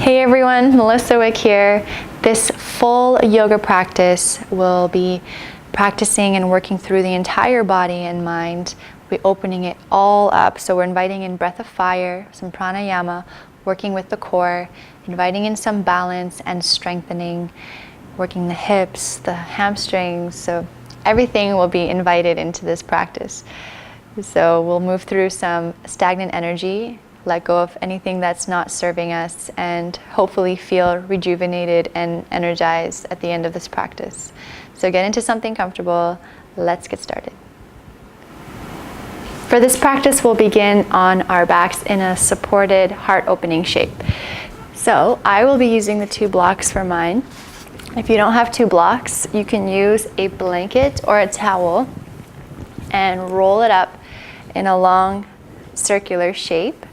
Hey everyone, Melissa Wick here. This full yoga practice will be practicing and working through the entire body and mind. We're opening it all up. So we're inviting in breath of fire, some pranayama, working with the core, inviting in some balance and strengthening, working the hips, the hamstrings. So everything will be invited into this practice. So we'll move through some stagnant energy, let go of anything that's not serving us, and hopefully feel rejuvenated and energized at the end of this practice. So get into something comfortable. Let's get started. For this practice, we'll begin on our backs in a supported heart opening shape. So I will be using the 2 blocks for mine. If you don't have 2 blocks, you can use a blanket or a towel and roll it up in a long circular shape.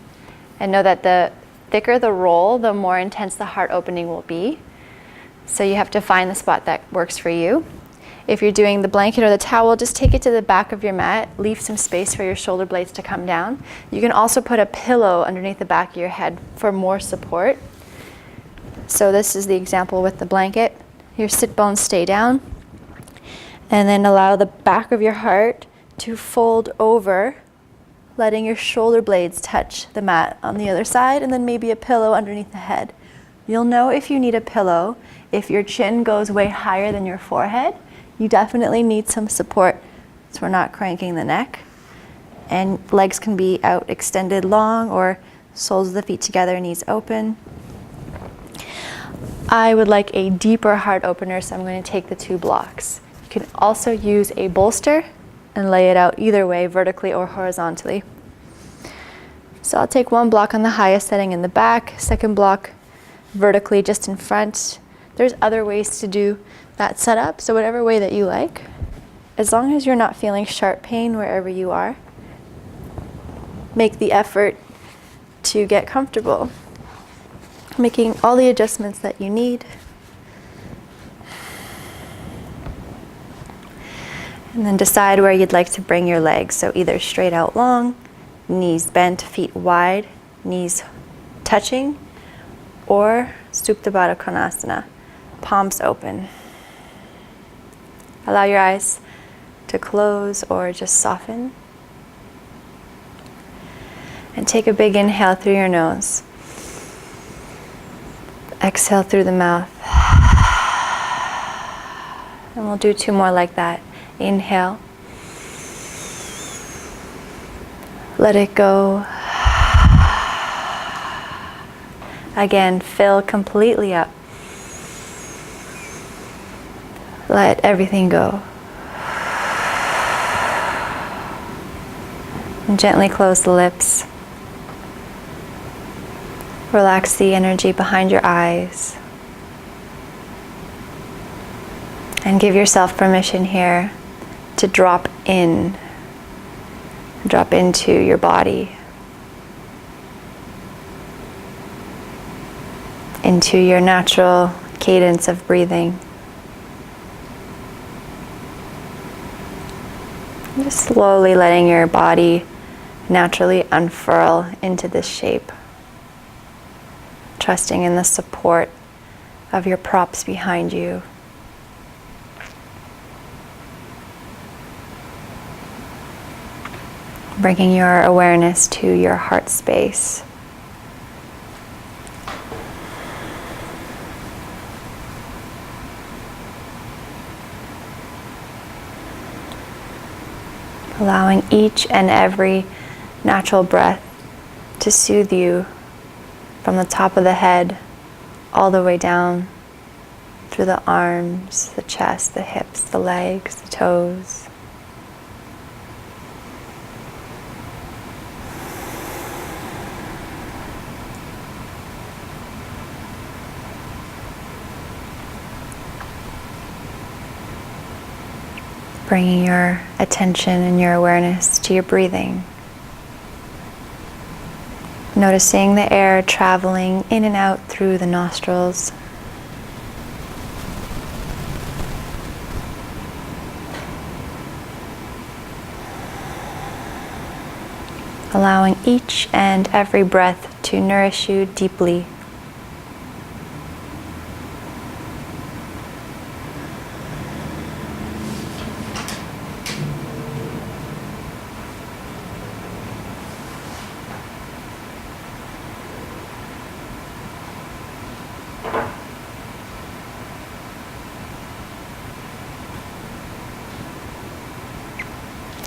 And know that the thicker the roll, the more intense the heart opening will be. So you have to find the spot that works for you. If you're doing the blanket or the towel, just take it to the back of your mat. Leave some space for your shoulder blades to come down. You can also put a pillow underneath the back of your head for more support. So this is the example with the blanket. Your sit bones stay down. And then allow the back of your heart to fold over, letting your shoulder blades touch the mat on the other side, and then maybe a pillow underneath the head. You'll know if you need a pillow if your chin goes way higher than your forehead. You definitely need some support so we're not cranking the neck. And legs can be out extended long, or soles of the feet together, knees open. I would like a deeper heart opener, so I'm going to take the 2 blocks. You can also use a bolster and lay it out either way, vertically or horizontally. So I'll take 1 block on the highest setting in the back, 2nd block vertically just in front. There's other ways to do that setup, so whatever way that you like, as long as you're not feeling sharp pain wherever you are, make the effort to get comfortable, making all the adjustments that you need. And then decide where you'd like to bring your legs. So either straight out long, knees bent, feet wide, knees touching, or Supta Baddha Konasana, palms open. Allow your eyes to close or just soften. And take a big inhale through your nose. Exhale through the mouth. And we'll do 2 more like that. Inhale. Let it go. Again, fill completely up. Let everything go. And gently close the lips. Relax the energy behind your eyes. And give yourself permission here to drop into your body, into your natural cadence of breathing. Just slowly letting your body naturally unfurl into this shape, trusting in the support of your props behind you. Bringing your awareness to your heart space. Allowing each and every natural breath to soothe you from the top of the head all the way down through the arms, the chest, the hips, the legs, the toes. Bringing your attention and your awareness to your breathing. Noticing the air traveling in and out through the nostrils. allowing each and every breath to nourish you deeply,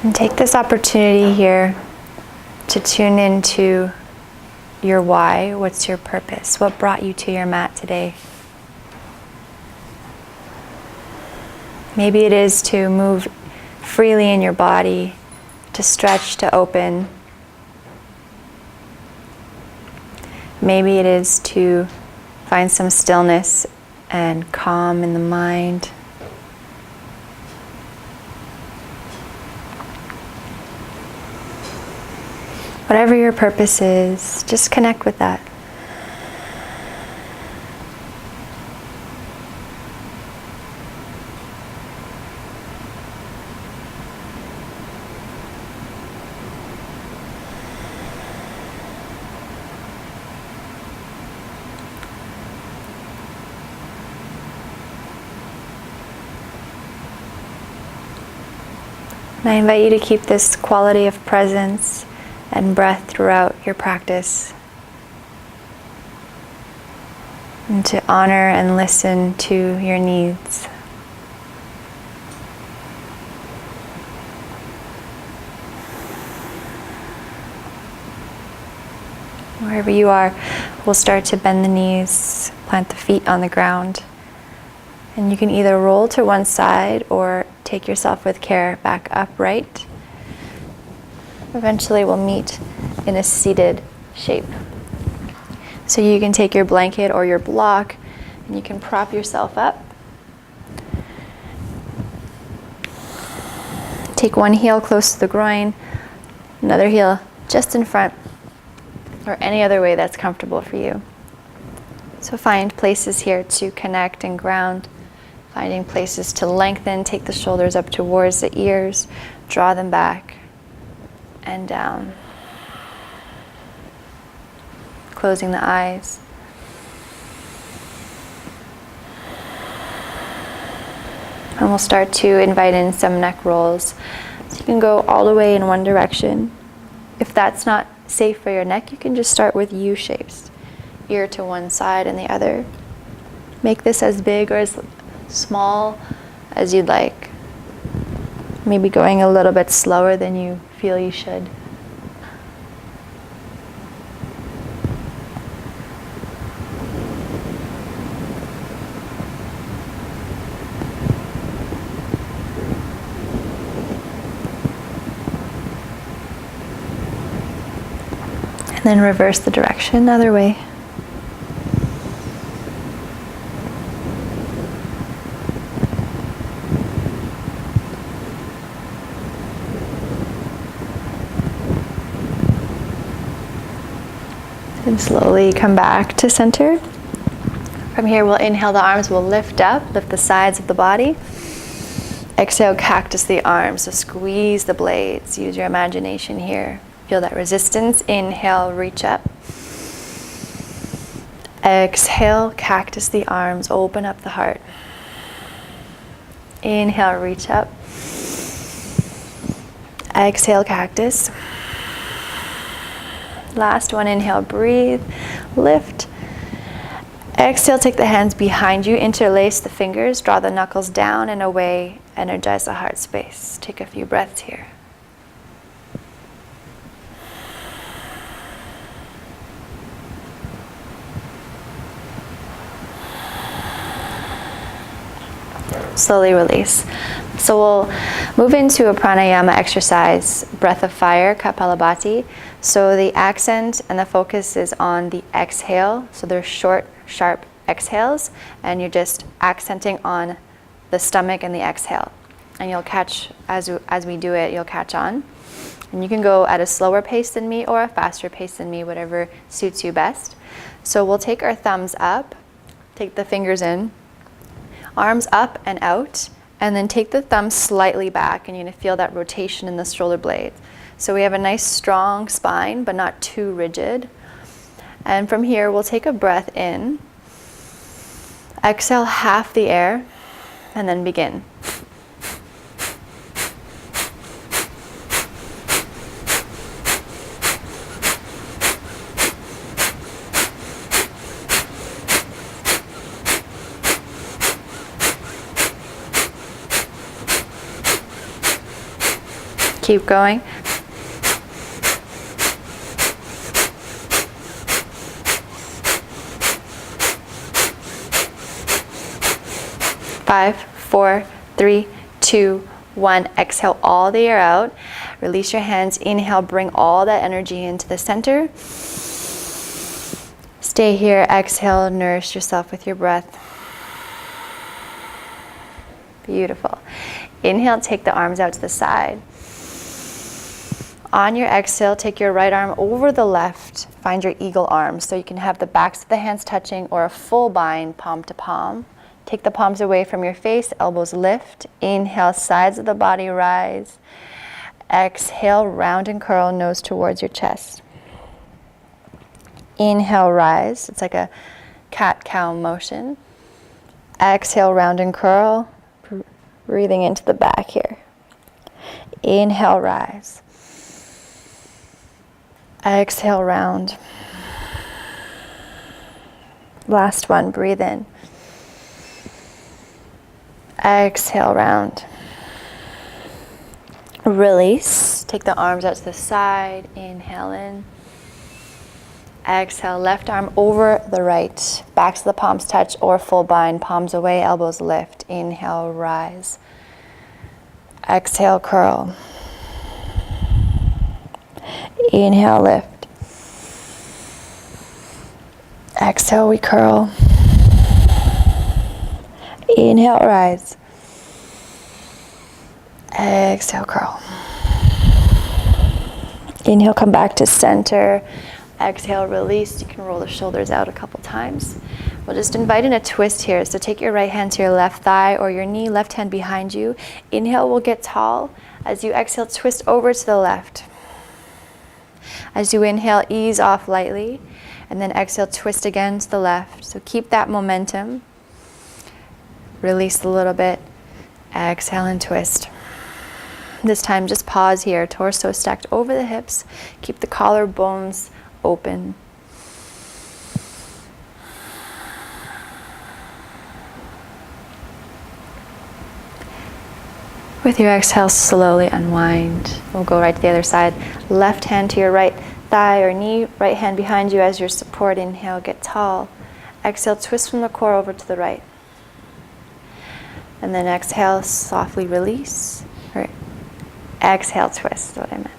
And take this opportunity here to tune into your why. What's your purpose? What brought you to your mat today? Maybe it is to move freely in your body, to stretch, to open. Maybe it is to find some stillness and calm in the mind. Whatever your purpose is, just connect with that. And I invite you to keep this quality of presence and breath throughout your practice, and to honor and listen to your needs. Wherever you are, we'll start to bend the knees, plant the feet on the ground, and you can either roll to one side or take yourself with care back upright. Eventually we'll meet in a seated shape. So you can take your blanket or your block and you can prop yourself up. Take one heel close to the groin, another heel just in front, or any other way that's comfortable for you. So find places here to connect and ground, finding places to lengthen, take the shoulders up towards the ears, draw them back and down. Closing the eyes. And we'll start to invite in some neck rolls. So you can go all the way in one direction. If that's not safe for your neck, you can just start with U shapes. Ear to one side and the other. Make this as big or as small as you'd like. Maybe going a little bit slower than you feel you should. And then reverse the direction, other way. And slowly come back to center. From here, we'll inhale the arms, we'll lift up, lift the sides of the body. Exhale, cactus the arms, so squeeze the blades. Use your imagination here. Feel that resistance. Inhale, reach up. Exhale, cactus the arms, open up the heart. Inhale, reach up. Exhale, cactus. Last one, inhale, breathe, lift. Exhale, take the hands behind you, interlace the fingers, draw the knuckles down and away, energize the heart space. Take a few breaths here. Slowly release. So we'll move into a pranayama exercise, breath of fire, Kapalabhati. So the accent and the focus is on the exhale. So they're short, sharp exhales, and you're just accenting on the stomach and the exhale. And you'll catch, as we do it, you'll catch on. And you can go at a slower pace than me or a faster pace than me, whatever suits you best. So we'll take our thumbs up, take the fingers in, arms up and out, and then take the thumbs slightly back, and you're going to feel that rotation in the shoulder blades. So we have a nice strong spine, but not too rigid. And from here, we'll take a breath in, exhale half the air, and then begin. Keep going. 5, 4, 3, 2, 1. Exhale all the air out. Release your hands. Inhale, bring all that energy into the center. Stay here. Exhale, nourish yourself with your breath. Beautiful. Inhale, take the arms out to the side. On your exhale, take your right arm over the left. Find your eagle arm. So you can have the backs of the hands touching or a full bind, palm to palm. Take the palms away from your face, elbows lift. Inhale, sides of the body rise. Exhale, round and curl, nose towards your chest. Inhale, rise. It's like a cat-cow motion. Exhale, round and curl. Breathing into the back here. Inhale, rise. Exhale, round. Last one, breathe in. Exhale, round. Release. Take the arms out to the side. Inhale in. Exhale, left arm over the right. Backs of the palms touch or full bind. Palms away, elbows lift. Inhale, rise. Exhale, curl. Inhale, lift. Exhale, we curl. Inhale, rise. Exhale, curl. Inhale, come back to center. Exhale, release. You can roll the shoulders out a couple times. We'll just invite in a twist here. So take your right hand to your left thigh or your knee, left hand behind you. Inhale, we'll get tall. As you exhale, twist over to the left. As you inhale, ease off lightly. And then exhale, twist again to the left. So keep that momentum. Release a little bit. Exhale and twist. This time just pause here. Torso stacked over the hips. Keep the collarbones open. With your exhale, slowly unwind. We'll go right to the other side. Left hand to your right thigh or knee. Right hand behind you as your support. Inhale, get tall. Exhale, twist from the core over to the right. And then exhale, softly release. Or exhale, twist is what I meant.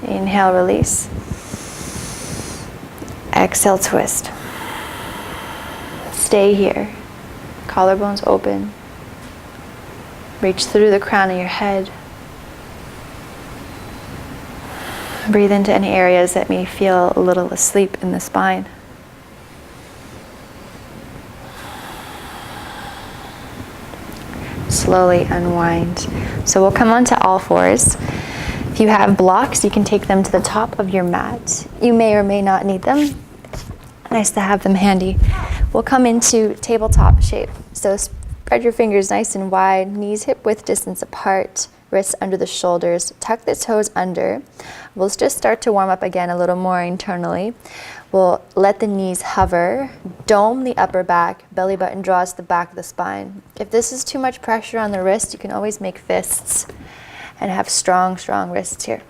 Inhale, release. Exhale, twist. Stay here. Collarbones open. Reach through the crown of your head. Breathe into any areas that may feel a little asleep in the spine. Slowly unwind. So we'll come onto all fours. If you have blocks, you can take them to the top of your mat. You may or may not need them. Nice to have them handy. We'll come into tabletop shape. So spread your fingers nice and wide, knees hip width distance apart, wrists under the shoulders. Tuck the toes under. We'll just start to warm up again a little more internally. We'll let the knees hover, dome the upper back, belly button draws the back of the spine. If this is too much pressure on the wrist, you can always make fists and have strong, strong wrists here.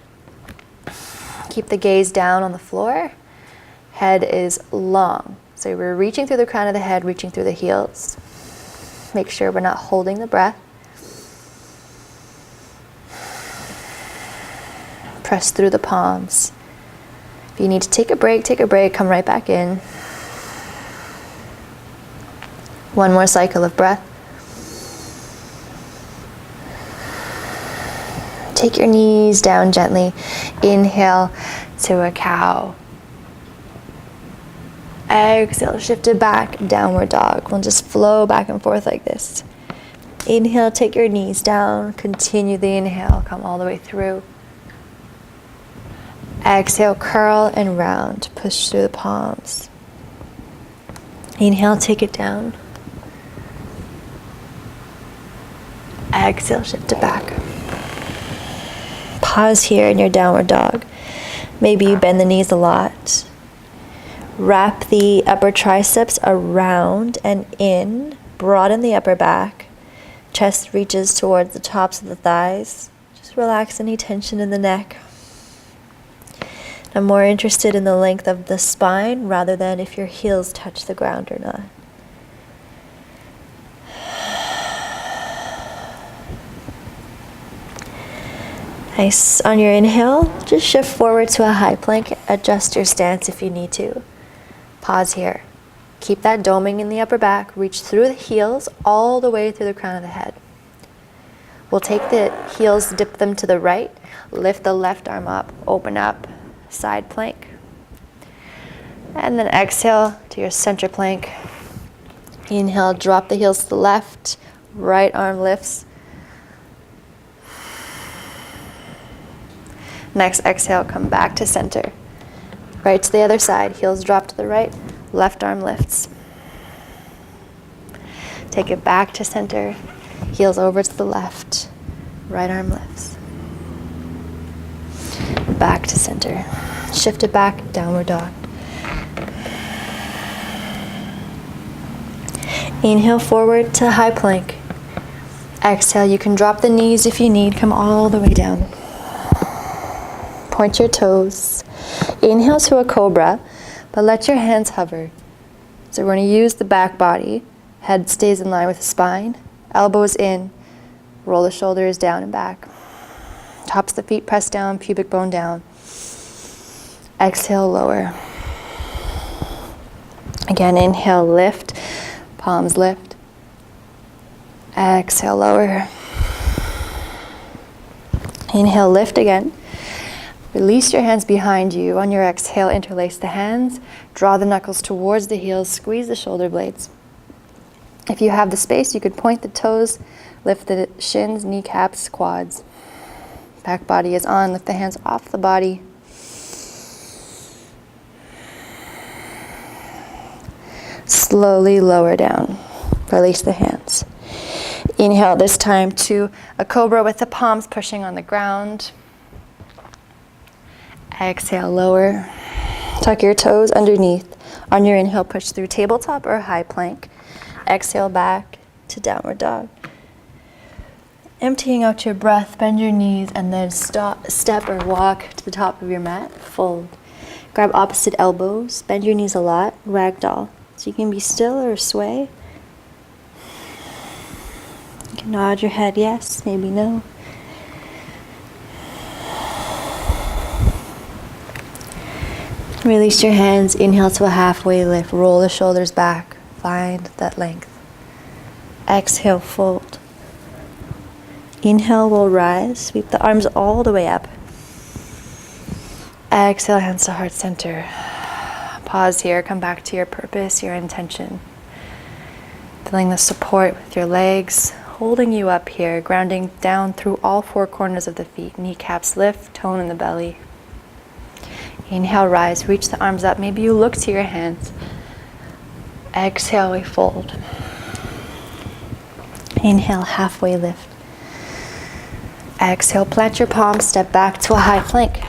Keep the gaze down on the floor. Head is long. So we're reaching through the crown of the head, reaching through the heels. Make sure we're not holding the breath. Press through the palms. If you need to take a break, come right back in. One more cycle of breath. Take your knees down gently. Inhale to a cow. Exhale, shift it back, downward dog. We'll just flow back and forth like this. Inhale, take your knees down. Continue the inhale, come all the way through. Exhale, curl and round. Push through the palms. Inhale, take it down. Exhale, shift it back. Pause here in your downward dog. Maybe you bend the knees a lot. Wrap the upper triceps around and in. Broaden the upper back. chest reaches towards the tops of the thighs. Just relax any tension in the neck. I'm more interested in the length of the spine rather than if your heels touch the ground or not. Nice. On your inhale, just shift forward to a high plank. Adjust your stance if you need to. Pause here. Keep that doming in the upper back. Reach through the heels all the way through the crown of the head. We'll take the heels, dip them to the right. Lift the left arm up. Open up. Side plank. And then exhale to your center plank. Inhale, drop the heels to the left. Right arm lifts. Next exhale, come back to center. Right to the other side, heels drop to the right, left arm lifts. Take it back to center, heels over to the left, right arm lifts. Back to center. Shift it back, downward dog. Inhale forward to high plank. Exhale, you can drop the knees if you need, come all the way down. Point your toes. Inhale to a cobra, but let your hands hover. So we're going to use the back body. Head stays in line with the spine. Elbows in. Roll the shoulders down and back. Tops of the feet press down, pubic bone down. Exhale, lower. Again, inhale, lift. Palms lift. Exhale, lower. Inhale, lift again. Release your hands behind you. On your exhale, interlace the hands. Draw the knuckles towards the heels. Squeeze the shoulder blades. If you have the space, you could point the toes, lift the shins, kneecaps, quads. Back body is on. Lift the hands off the body. Slowly lower down. Release the hands. Inhale this time to a cobra with the palms pushing on the ground. Exhale, lower. Tuck your toes underneath. On your inhale, push through tabletop or high plank. Exhale back to downward dog. Emptying out your breath, bend your knees, and then step or walk to the top of your mat. Fold. Grab opposite elbows. Bend your knees a lot. Ragdoll. So you can be still or sway. You can nod your head yes, maybe no. Release your hands, inhale to a halfway lift, roll the shoulders back, find that length. Exhale, fold. Inhale, we'll rise, sweep the arms all the way up. Exhale, hands to heart center. Pause here, come back to your purpose, your intention. Feeling the support with your legs, holding you up here, grounding down through all four corners of the feet. Kneecaps lift, tone in the belly. Inhale, rise, reach the arms up. Maybe you look to your hands. Exhale, we fold. Inhale, halfway lift. Exhale, plant your palms, step back to a high plank.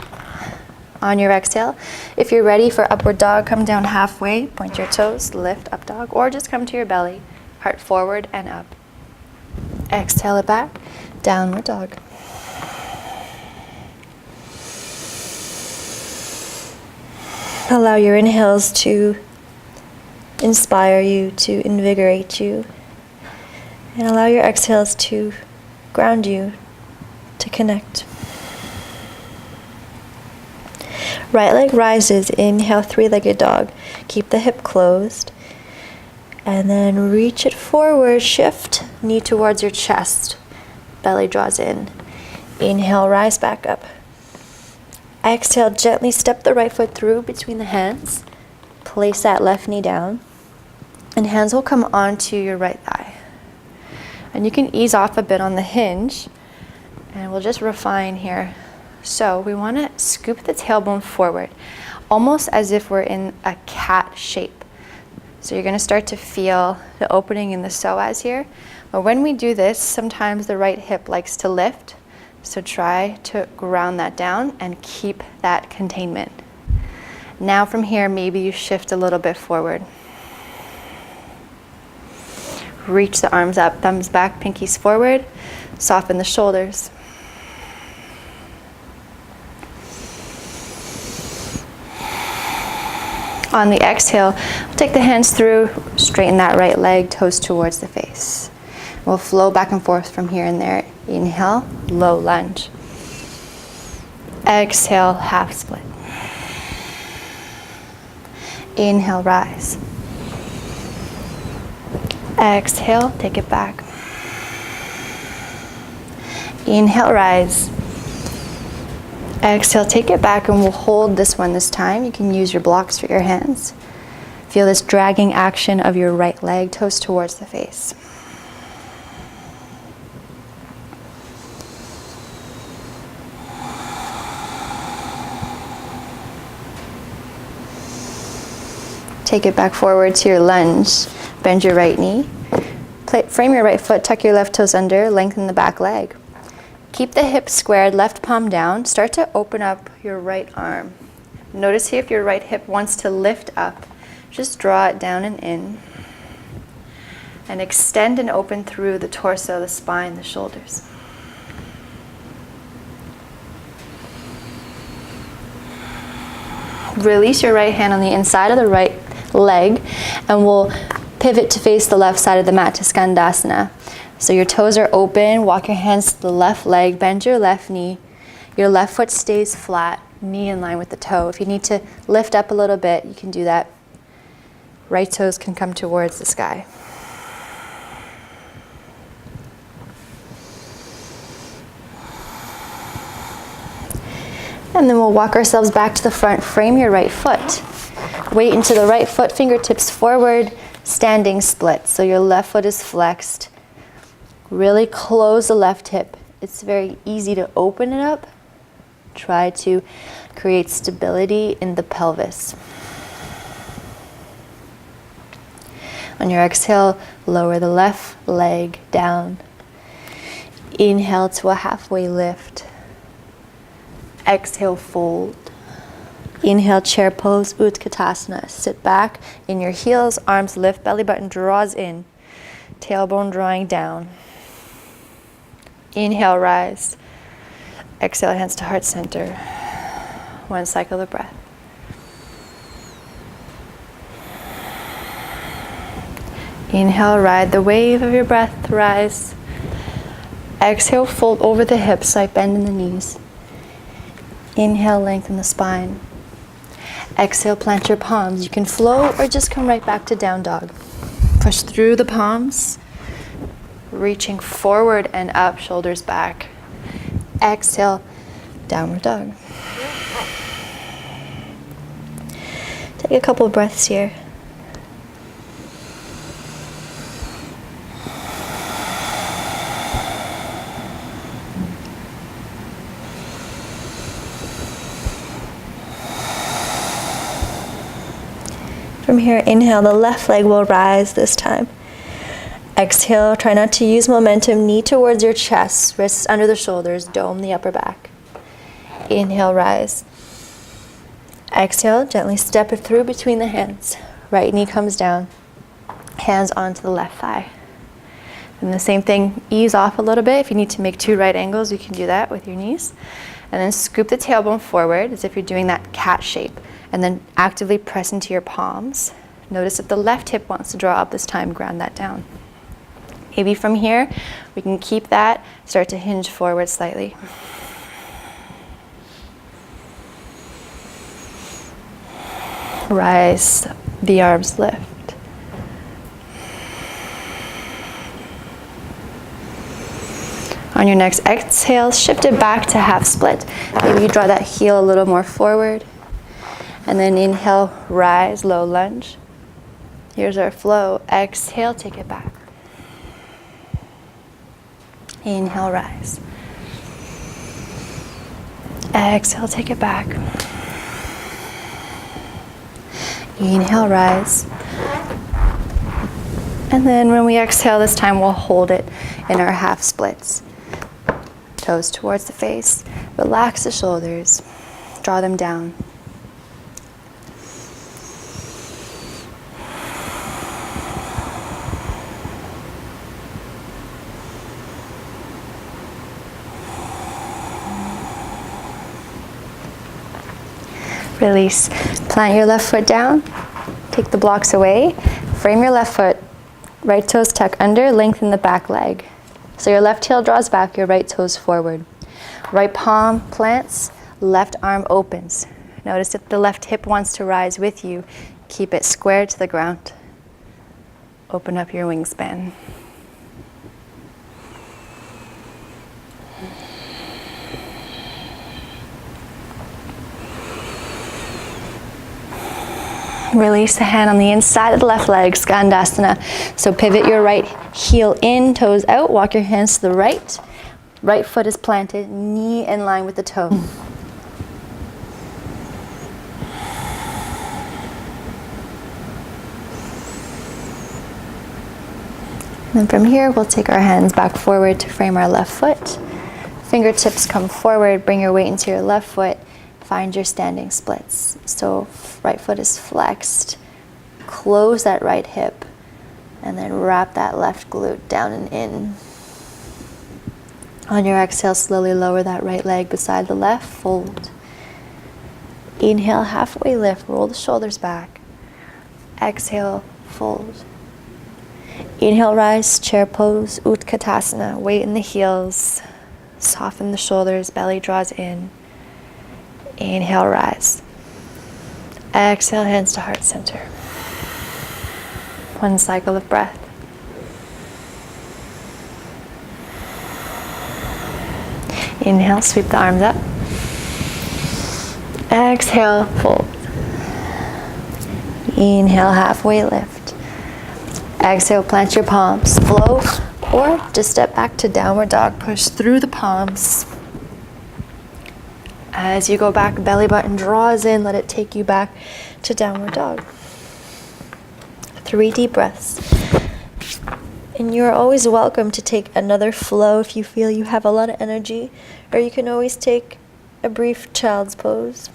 On your exhale, if you're ready for upward dog, come down halfway, point your toes, lift up dog, or just come to your belly, heart forward and up. Exhale it back, downward dog. Allow your inhales to inspire you, to invigorate you. And allow your exhales to ground you, to connect. Right leg rises, inhale, three-legged dog. Keep the hip closed. And then reach it forward, shift, knee towards your chest. Belly draws in. Inhale, rise back up. Exhale, gently step the right foot through between the hands. Place that left knee down. And hands will come onto your right thigh. And you can ease off a bit on the hinge. And we'll just refine here. So we want to scoop the tailbone forward, almost as if we're in a cat shape. So you're going to start to feel the opening in the psoas here. But when we do this, sometimes the right hip likes to lift. So try to ground that down and keep that containment. Now from here, maybe you shift a little bit forward. Reach the arms up, thumbs back, pinkies forward. Soften the shoulders. On the exhale, we'll take the hands through, straighten that right leg, toes towards the face. We'll flow back and forth from here and there. Inhale, low lunge. Exhale, half split. Inhale, rise. Exhale, take it back. Inhale, rise. Exhale, take it back, and we'll hold this one this time. You can use your blocks for your hands. Feel this dragging action of your right leg, toes towards the face. Take it back forward to your lunge. Bend your right knee. Frame your right foot, tuck your left toes under, lengthen the back leg. Keep the hips squared, left palm down. Start to open up your right arm. Notice here if your right hip wants to lift up, just draw it down and in. And extend and open through the torso, the spine, the shoulders. Release your right hand on the inside of the right leg, and we'll pivot to face the left side of the mat to Skandasana. So your toes are open, walk your hands to the left leg, bend your left knee. Your left foot stays flat, knee in line with the toe. If you need to lift up a little bit, you can do that. Right toes can come towards the sky. And then we'll walk ourselves back to the front, frame your right foot. Weight into the right foot, fingertips forward, standing split. So your left foot is flexed. Really close the left hip. It's very easy to open it up. Try to create stability in the pelvis. On your exhale, lower the left leg down. Inhale to a halfway lift. Exhale, fold. Inhale, chair pose, Utkatasana. Sit back in your heels, arms lift, belly button draws in. Tailbone drawing down. Inhale, rise. Exhale, hands to heart center. One cycle of breath. Inhale, ride the wave of your breath, rise. Exhale, fold over the hips, slight bend in the knees. Inhale, lengthen the spine. Exhale, plant your palms. You can flow or just come right back to down dog. Push through the palms. Reaching forward and up, shoulders back. Exhale, downward dog. Take a couple of breaths here. From here, inhale, the left leg will rise this time. Exhale, try not to use momentum, knee towards your chest, wrists under the shoulders, dome the upper back. Inhale, rise. Exhale, gently step it through between the hands. Right knee comes down, hands onto the left thigh. And the same thing, ease off a little bit. If you need to make two right angles, you can do that with your knees. And then scoop the tailbone forward as if you're doing that cat shape. And then actively press into your palms. Notice if the left hip wants to draw up this time, ground that down. Maybe from here, we can keep that, start to hinge forward slightly. Rise, the arms lift. On your next exhale, shift it back to half split. Maybe you draw that heel a little more forward. And then inhale, rise, low lunge. Here's our flow. Exhale, take it back. Inhale, rise. Exhale, take it back. Inhale, rise. And then when we exhale this time, we'll hold it in our half splits. Toes towards the face. Relax the shoulders. Draw them down. Release. Plant your left foot down. Take the blocks away. Frame your left foot. Right toes tuck under. Lengthen the back leg. So your left heel draws back, your right toes forward. Right palm plants, left arm opens. Notice if the left hip wants to rise with you, keep it square to the ground. Open up your wingspan. Release the hand on the inside of the left leg, Skandasana. So pivot your right heel in, toes out, walk your hands to the right. Right foot is planted, knee in line with the toe. And from here, we'll take our hands back forward to frame our left foot. Fingertips come forward, bring your weight into your left foot. Find your standing splits. So right foot is flexed. Close that right hip. And then wrap that left glute down and in. On your exhale, slowly lower that right leg beside the left. Fold. Inhale, halfway lift. Roll the shoulders back. Exhale, fold. Inhale, rise, chair pose, Utkatasana. Weight in the heels. Soften the shoulders, belly draws in. Inhale, rise. Exhale, hands to heart center. One cycle of breath. Inhale, sweep the arms up. Exhale, fold. Inhale, halfway lift. Exhale, plant your palms, float, or just step back to downward dog. Push through the palms. As you go back, belly button draws in, let it take you back to downward dog. 3 deep breaths. And you're always welcome to take another flow if you feel you have a lot of energy, or you can always take a brief child's pose.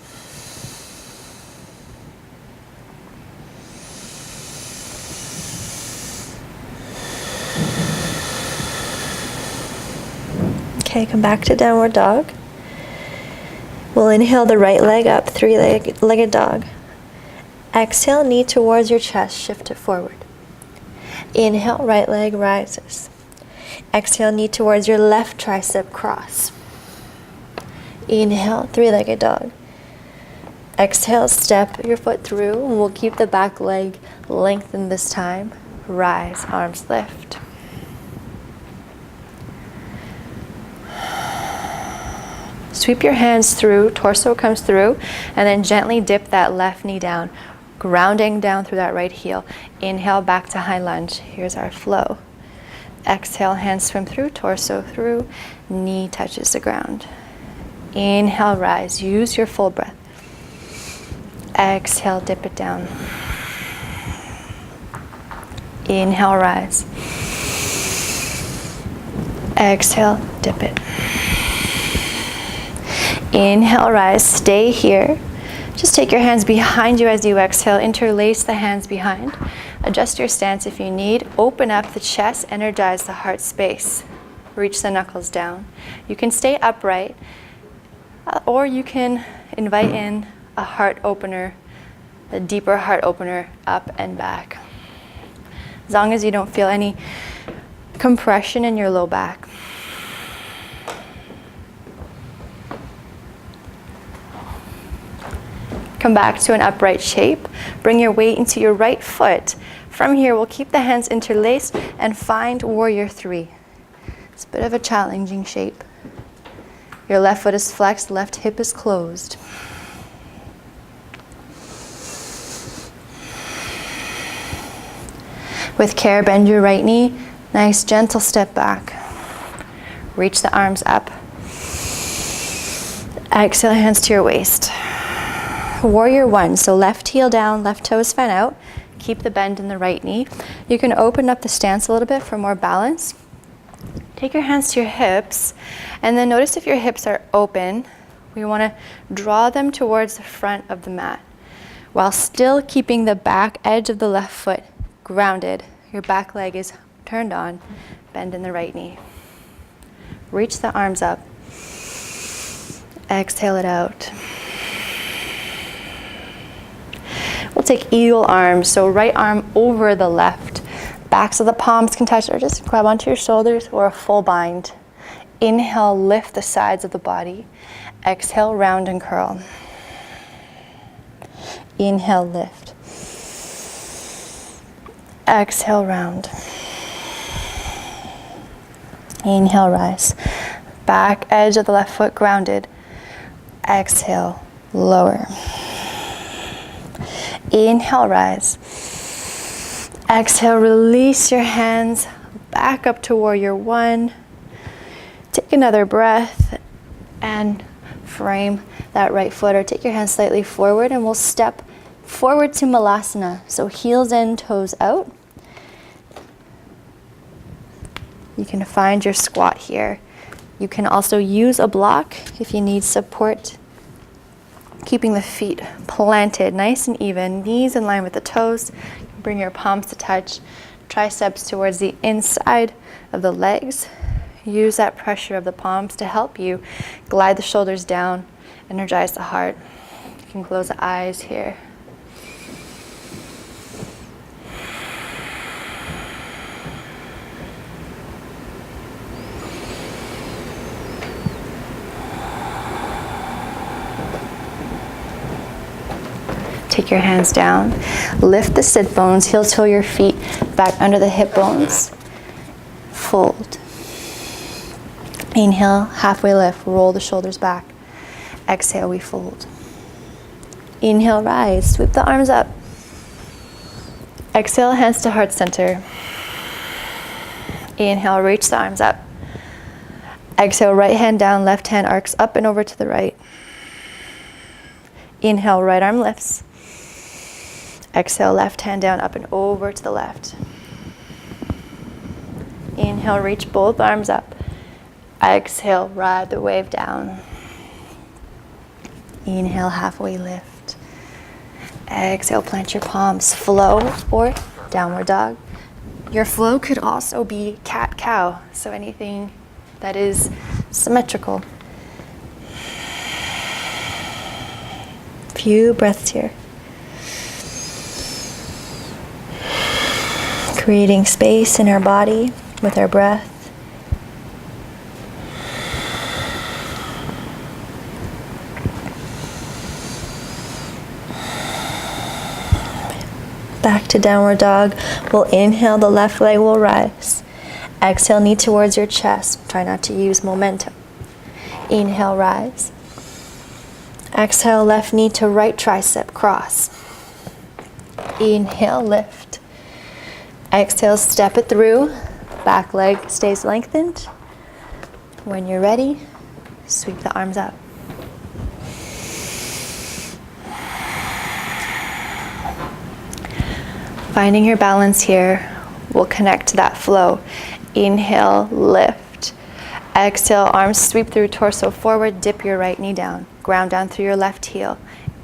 Okay, come back to downward dog. We'll inhale the right leg up, 3-legged dog. Exhale, knee towards your chest, shift it forward. Inhale, right leg rises. Exhale, knee towards your left tricep, cross. Inhale, 3-legged dog. Exhale, step your foot through, and we'll keep the back leg lengthened this time. Rise, arms lift. Sweep your hands through, torso comes through, and then gently dip that left knee down, grounding down through that right heel. Inhale, back to high lunge. Here's our flow. Exhale, hands swim through, torso through, knee touches the ground. Inhale, rise. Use your full breath. Exhale, dip it down. Inhale, rise. Exhale, dip it. Inhale, rise, stay here. Just take your hands behind you as you exhale. Interlace the hands behind. Adjust your stance if you need. Open up the chest, energize the heart space. Reach the knuckles down. You can stay upright, or you can invite in a heart opener, a deeper heart opener, up and back. As long as you don't feel any compression in your low back. Come back to an upright shape. Bring your weight into your right foot. From here, we'll keep the hands interlaced and find warrior 3. It's a bit of a challenging shape. Your left foot is flexed, left hip is closed. With care, bend your right knee. Nice, gentle step back. Reach the arms up. Exhale, hands to your waist. Warrior 1, so left heel down, left toes fan out. Keep the bend in the right knee. You can open up the stance a little bit for more balance. Take your hands to your hips, and then notice if your hips are open. We want to draw them towards the front of the mat, while still keeping the back edge of the left foot grounded. Your back leg is turned on. Bend in the right knee. Reach the arms up. Exhale it out. take eagle arms. So right arm over the left. Backs of the palms can touch, or just grab onto your shoulders, or a full bind. Inhale, lift the sides of the body. Exhale, round and curl. Inhale, lift. Exhale, round. Inhale, rise. Back edge of the left foot grounded. Exhale, lower. Inhale, rise. Exhale, release your hands back up to warrior one. Take another breath and frame that right foot, or take your hands slightly forward, and we'll step forward to Malasana. So heels in, toes out. You can find your squat here. You can also use a block if you need support. Keeping the feet planted nice and even, knees in line with the toes. Bring your palms to touch, triceps towards the inside of the legs. Use that pressure of the palms to help you glide the shoulders down, energize the heart. You can close the eyes here. Take your hands down, lift the sit bones, heel toe your feet back under the hip bones. Fold. Inhale, halfway lift, roll the shoulders back. Exhale, we fold. Inhale, rise, sweep the arms up. Exhale, hands to heart center. Inhale, reach the arms up. Exhale, right hand down, left hand arcs up and over to the right. Inhale, right arm lifts. Exhale, left hand down, up and over to the left. Inhale, reach both arms up. Exhale, ride the wave down. Inhale, halfway lift. Exhale, plant your palms, flow or downward dog. Your flow could also be cat-cow, so anything that is symmetrical. Few breaths here. Creating space in our body with our breath. Back to downward dog. We'll inhale, the left leg will rise. Exhale, knee towards your chest. Try not to use momentum. Inhale, rise. Exhale, left knee to right tricep, cross. Inhale, lift. Exhale, step it through. Back leg stays lengthened. When you're ready, sweep the arms up. Finding your balance here, we'll connect to that flow. Inhale, lift. Exhale, arms sweep through, torso forward, dip your right knee down. Ground down through your left heel.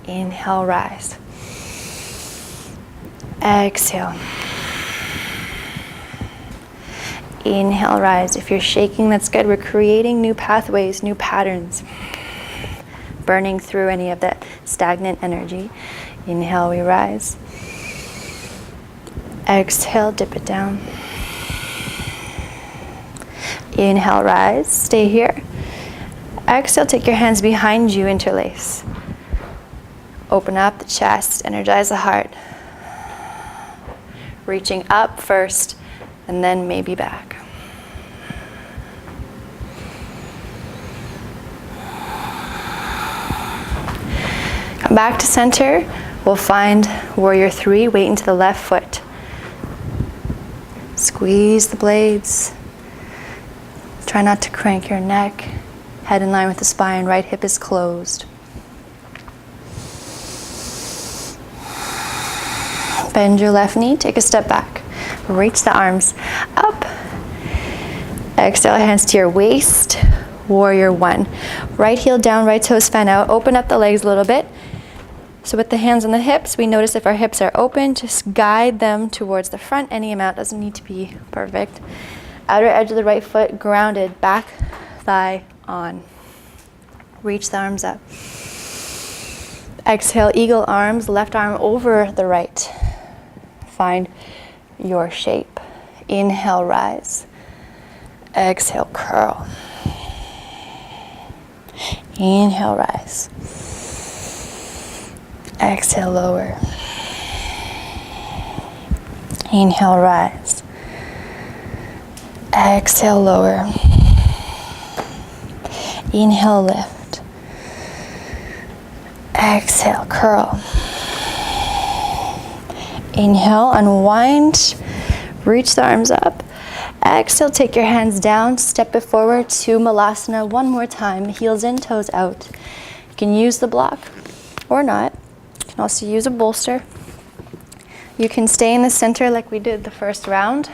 Inhale, rise. Exhale. Inhale, rise. If you're shaking, that's good. We're creating new pathways, new patterns. Burning through any of that stagnant energy. Inhale, we rise. Exhale, dip it down. Inhale, rise. Stay here. Exhale, take your hands behind you, interlace. Open up the chest, energize the heart. Reaching up first, and then maybe back. Come back to center. We'll find warrior three, weight into the left foot. Squeeze the blades. Try not to crank your neck. Head in line with the spine, right hip is closed. Bend your left knee, take a step back. Reach the arms up. Exhale, hands to your waist. Warrior one. Right heel down, right toes fan out. Open up the legs a little bit. So with the hands on the hips, we notice if our hips are open, just guide them towards the front. Any amount doesn't need to be perfect. Outer edge of the right foot grounded, back thigh on. Reach the arms up. Exhale, eagle arms, left arm over the right. Find your shape. Inhale, rise. Exhale, curl. Inhale, rise. Exhale, lower. Inhale, rise. Exhale, lower. Inhale, lift. Exhale, curl. Inhale, unwind. Reach the arms up. Exhale, take your hands down, step it forward to Malasana one more time. Heels in, toes out. You can use the block or not. You can also use a bolster. You can stay in the center like we did the first round,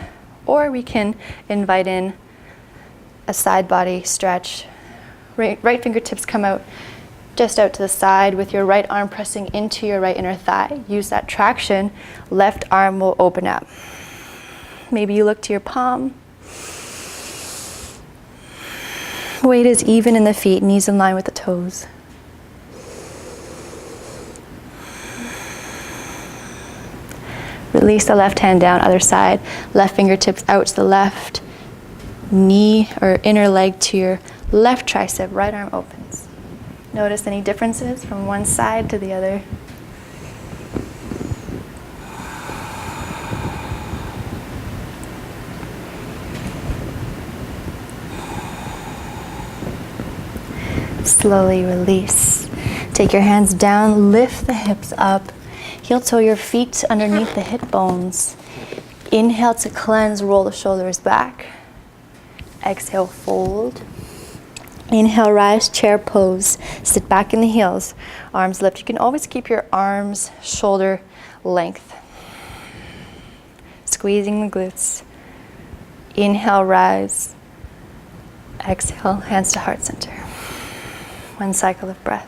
or we can invite in a side body stretch. Right fingertips come out just out to the side with your right arm pressing into your right inner thigh. Use that traction. Left arm will open up. Maybe you look to your palm. Weight is even in the feet, knees in line with the toes. Release the left hand down, other side. Left fingertips out to the left. Knee or inner leg to your left tricep, right arm opens. Notice any differences from one side to the other. Slowly release. Take your hands down, lift the hips up. Heel toe your feet underneath the hip bones. Inhale to cleanse, roll the shoulders back. Exhale, fold. Inhale, rise, chair pose. Sit back in the heels. Arms lift. You can always keep your arms shoulder length. Squeezing the glutes. Inhale, rise. Exhale, hands to heart center. One cycle of breath.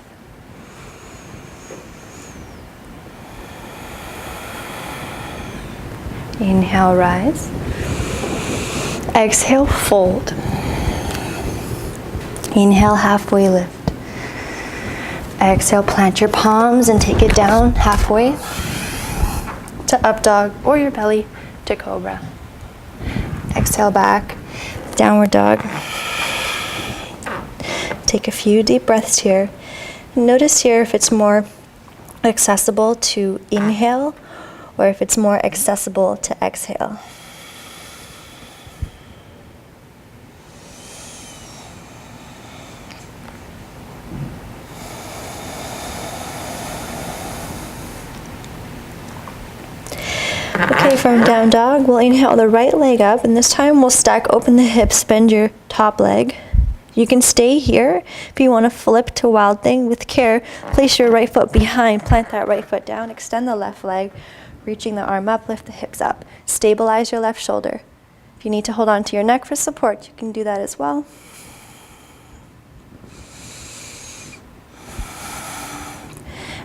Inhale, rise. Exhale, fold. Inhale, halfway lift. Exhale, plant your palms and take it down halfway to up dog or your belly to cobra. Exhale back, downward dog. Take a few deep breaths here. Notice here if it's more accessible to inhale or if it's more accessible to exhale. Okay, from down dog, we'll inhale the right leg up, and this time we'll stack open the hips, bend your top leg. You can stay here. If you want to flip to wild thing, with care, place your right foot behind, plant that right foot down, extend the left leg, reaching the arm up, lift the hips up. Stabilize your left shoulder. If you need to hold on to your neck for support, you can do that as well.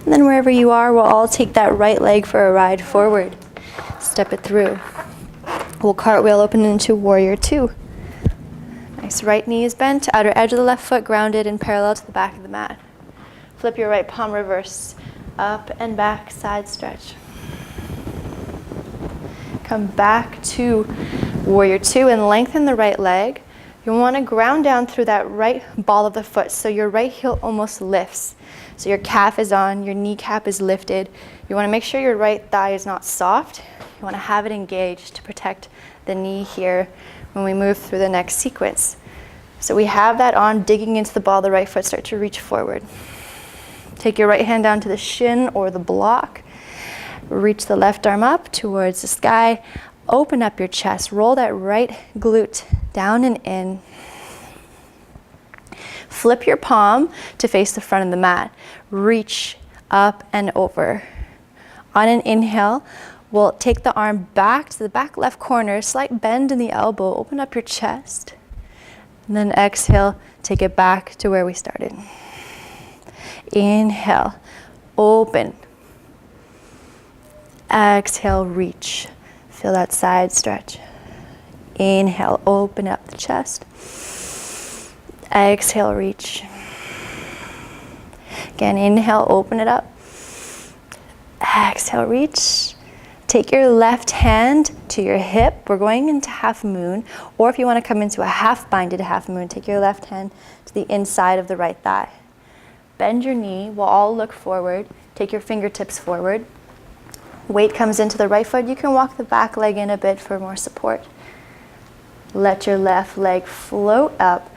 And then wherever you are, we'll all take that right leg for a ride forward. Step it through. We'll cartwheel open into warrior two. Nice, right knee is bent, outer edge of the left foot grounded and parallel to the back of the mat. Flip your right palm reverse, up and back, side stretch. Come back to warrior two and lengthen the right leg. You want to ground down through that right ball of the foot so your right heel almost lifts. So your calf is on, your kneecap is lifted. You want to make sure your right thigh is not soft. You want to have it engaged to protect the knee here when we move through the next sequence. So we have that on, digging into the ball of the right foot, start to reach forward. Take your right hand down to the shin or the block. Reach the left arm up towards the sky. Open up your chest. Roll that right glute down and in. Flip your palm to face the front of the mat. Reach up and over. On an inhale, we'll take the arm back to the back left corner, slight bend in the elbow, open up your chest. And then exhale, take it back to where we started. Inhale, open. Exhale, reach. Feel that side stretch. Inhale, open up the chest. Exhale, reach. Again, inhale, open it up. Exhale, reach. Take your left hand to your hip. We're going into half moon, or if you want to come into a half binded half moon, take your left hand to the inside of the right thigh. Bend your knee. We'll all look forward. Take your fingertips forward. Weight comes into the right foot. You can walk the back leg in a bit for more support. Let your left leg float up.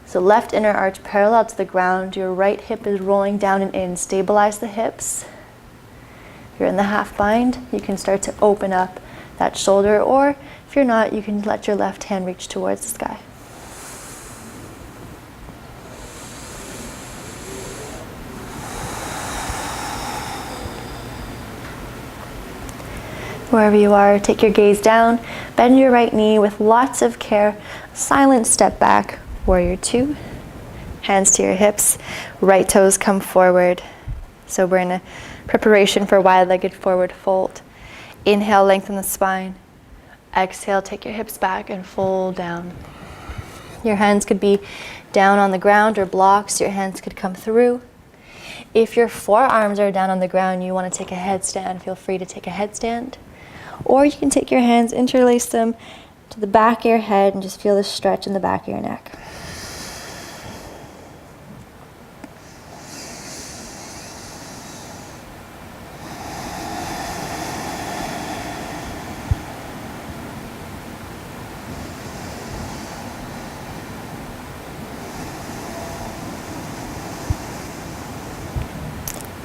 So left inner arch parallel to the ground. Your right hip is rolling down and in. Stabilize the hips. If you're in the half bind, you can start to open up that shoulder, or if you're not, you can let your left hand reach towards the sky. Wherever you are, take your gaze down, bend your right knee with lots of care, silent step back, warrior two, hands to your hips, right toes come forward. So we're in a preparation for wide-legged forward fold. Inhale, lengthen the spine. Exhale, take your hips back and fold down. Your hands could be down on the ground or blocks. Your hands could come through. If your forearms are down on the ground, you want to take a headstand, feel free to take a headstand. Or you can take your hands, interlace them to the back of your head and just feel the stretch in the back of your neck.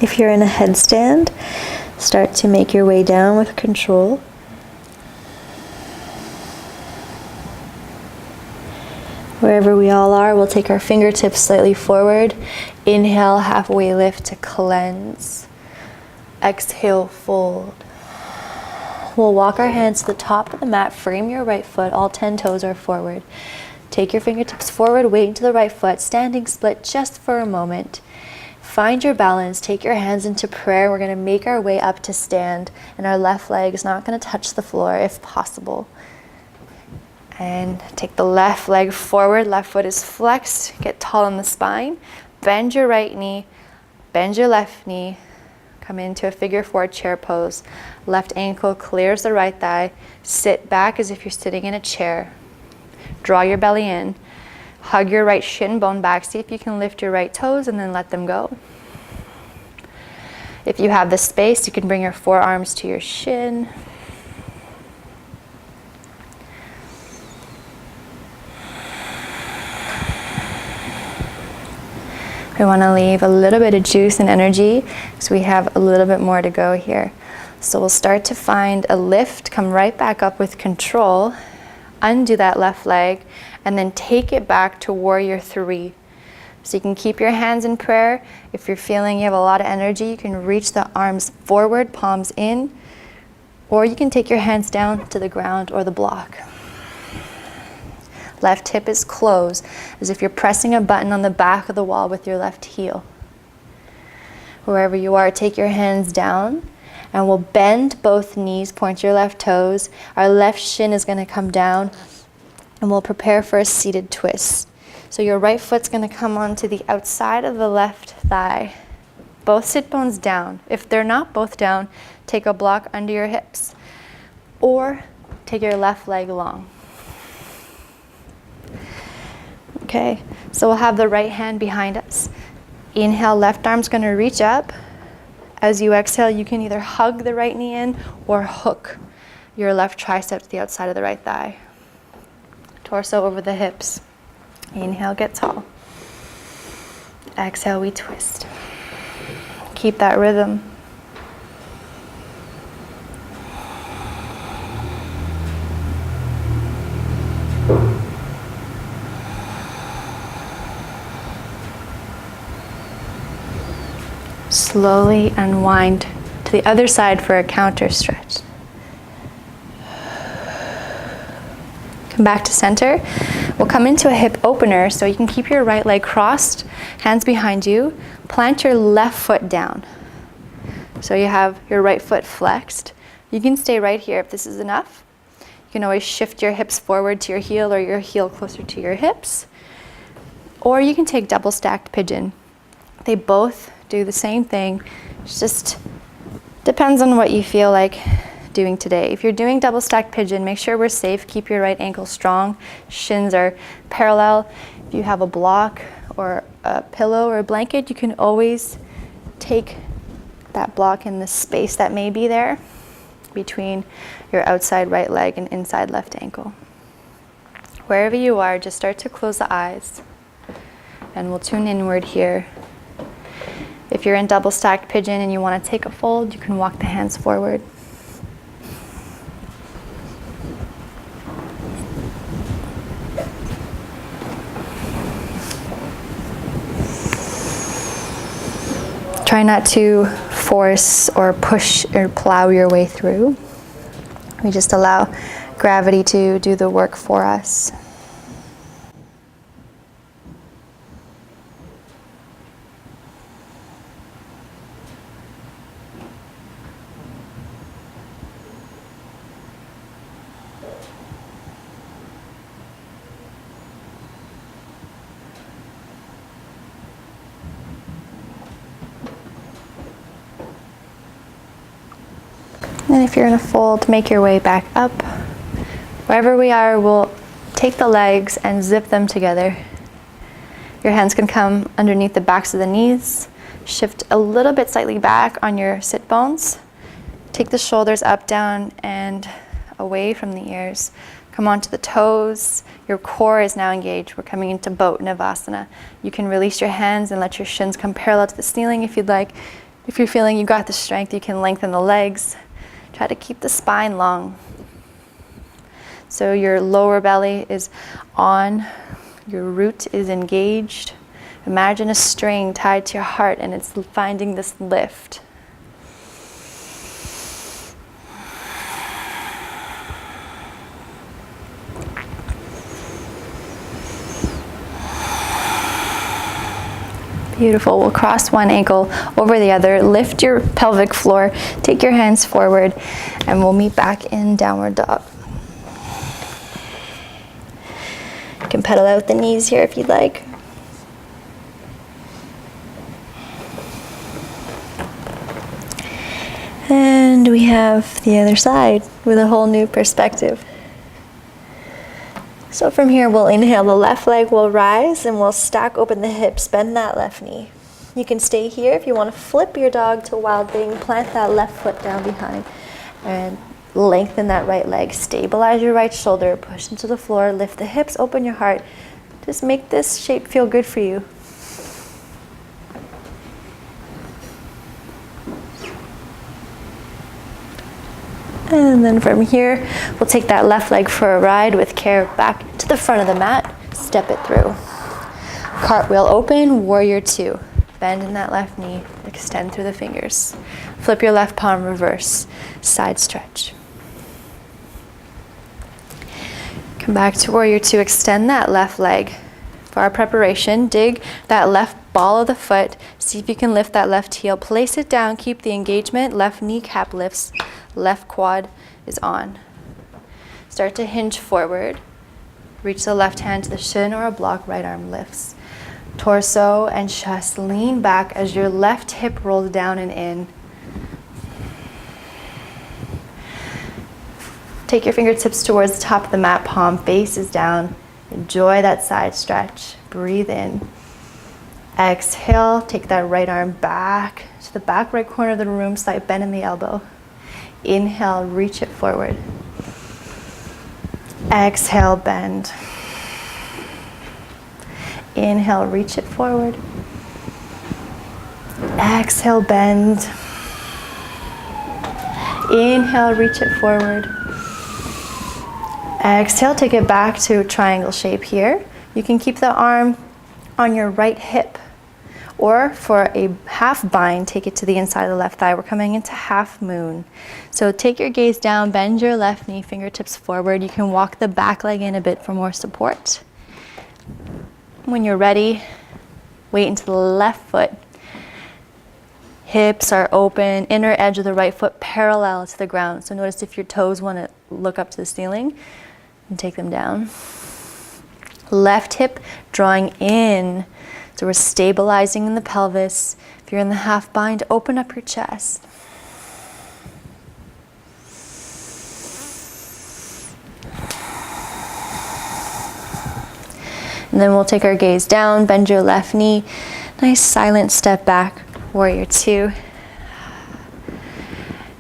If you're in a headstand, start to make your way down with control. Wherever we all are, we'll take our fingertips slightly forward. Inhale, halfway lift to cleanse. Exhale, fold. We'll walk our hands to the top of the mat, frame your right foot, all 10 toes are forward. Take your fingertips forward, weight into the right foot, standing split just for a moment. Find your balance, take your hands into prayer. We're gonna make our way up to stand, and our left leg is not gonna touch the floor if possible. And take the left leg forward, left foot is flexed, get tall in the spine. Bend your right knee, bend your left knee, come into a figure four chair pose. Left ankle clears the right thigh, sit back as if you're sitting in a chair. Draw your belly in. Hug your right shin bone back. See if you can lift your right toes and then let them go. If you have the space, you can bring your forearms to your shin. We want to leave a little bit of juice and energy because we have a little bit more to go here. So we'll start to find a lift, come right back up with control, undo that left leg, and then take it back to warrior three. So you can keep your hands in prayer. If you're feeling you have a lot of energy, you can reach the arms forward, palms in, or you can take your hands down to the ground or the block. Left hip is closed, as if you're pressing a button on the back of the wall with your left heel. Wherever you are, take your hands down, and we'll bend both knees, point your left toes. Our left shin is going to come down, and we'll prepare for a seated twist. So your right foot's going to come onto the outside of the left thigh. Both sit bones down. If they're not both down, take a block under your hips, or take your left leg long. Okay, so we'll have the right hand behind us. Inhale, left arm's going to reach up. As you exhale, you can either hug the right knee in or hook your left tricep to the outside of the right thigh. Torso over the hips. Inhale, get tall. Exhale, we twist. Keep that rhythm. Slowly unwind to the other side for a counter stretch. Come back to center. We'll come into a hip opener, so you can keep your right leg crossed, hands behind you. Plant your left foot down. So you have your right foot flexed. You can stay right here if this is enough. You can always shift your hips forward to your heel or your heel closer to your hips. Or you can take double stacked pigeon. They both do the same thing. It's just Depends on what you feel like doing today. If you're doing double stacked pigeon, make sure we're safe. Keep your right ankle strong. Shins are parallel. If you have a block or a pillow or a blanket, you can always take that block in the space that may be there between your outside right leg and inside left ankle. Wherever you are, just start to close the eyes and we'll tune inward here. If you're in double stacked pigeon and you want to take a fold, you can walk the hands forward. Try not to force or push or plow your way through. We just allow gravity to do the work for us. And if you're in a fold, make your way back up. Wherever we are, we'll take the legs and zip them together. Your hands can come underneath the backs of the knees. Shift a little bit slightly back on your sit bones. Take the shoulders up, down, and away from the ears. Come onto the toes. Your core is now engaged. We're coming into boat Navasana. You can release your hands and let your shins come parallel to the ceiling if you'd like. If you're feeling you got the strength, you can lengthen the legs. Try to keep the spine long. So your lower belly is on, your root is engaged. Imagine a string tied to your heart and it's finding this lift. Beautiful. We'll cross one ankle over the other. Lift your pelvic floor. Take your hands forward and we'll meet back in downward dog. You can pedal out the knees here if you'd like. And we have the other side with a whole new perspective. So from here, we'll inhale, the left leg will rise and we'll stack open the hips, bend that left knee. You can stay here. If you want to flip your dog to wild thing, plant that left foot down behind and lengthen that right leg. Stabilize your right shoulder, push into the floor, lift the hips, open your heart. Just make this shape feel good for you. And then from here, we'll take that left leg for a ride with care back to the front of the mat. Step it through. Cartwheel open, warrior two. Bend in that left knee, extend through the fingers. Flip your left palm, reverse, side stretch. Come back to warrior two, extend that left leg. For our preparation, dig that left ball of the foot. See if you can lift that left heel. Place it down, keep the engagement. Left kneecap lifts, left quad is on. Start to hinge forward. Reach the left hand to the shin or a block, right arm lifts. Torso and chest lean back as your left hip rolls down and in. Take your fingertips towards the top of the mat, palm faces down. Enjoy that side stretch. Breathe in. Exhale, take that right arm back to the back right corner of the room, slight bend in the elbow. Inhale, reach it forward. Exhale, bend. Inhale, reach it forward. Exhale, bend. Inhale, reach it forward. Exhale, take it back to triangle shape here. You can keep the arm on your right hip, or for a half bind, take it to the inside of the left thigh. We're coming into half moon. So take your gaze down, bend your left knee, fingertips forward. You can walk the back leg in a bit for more support. When you're ready, weight into the left foot. Hips are open, inner edge of the right foot parallel to the ground. So notice if your toes want to look up to the ceiling, and take them down. Left hip drawing in. So we're stabilizing in the pelvis. If you're in the half bind, open up your chest. And then we'll take our gaze down, bend your left knee. Nice silent step back, warrior two.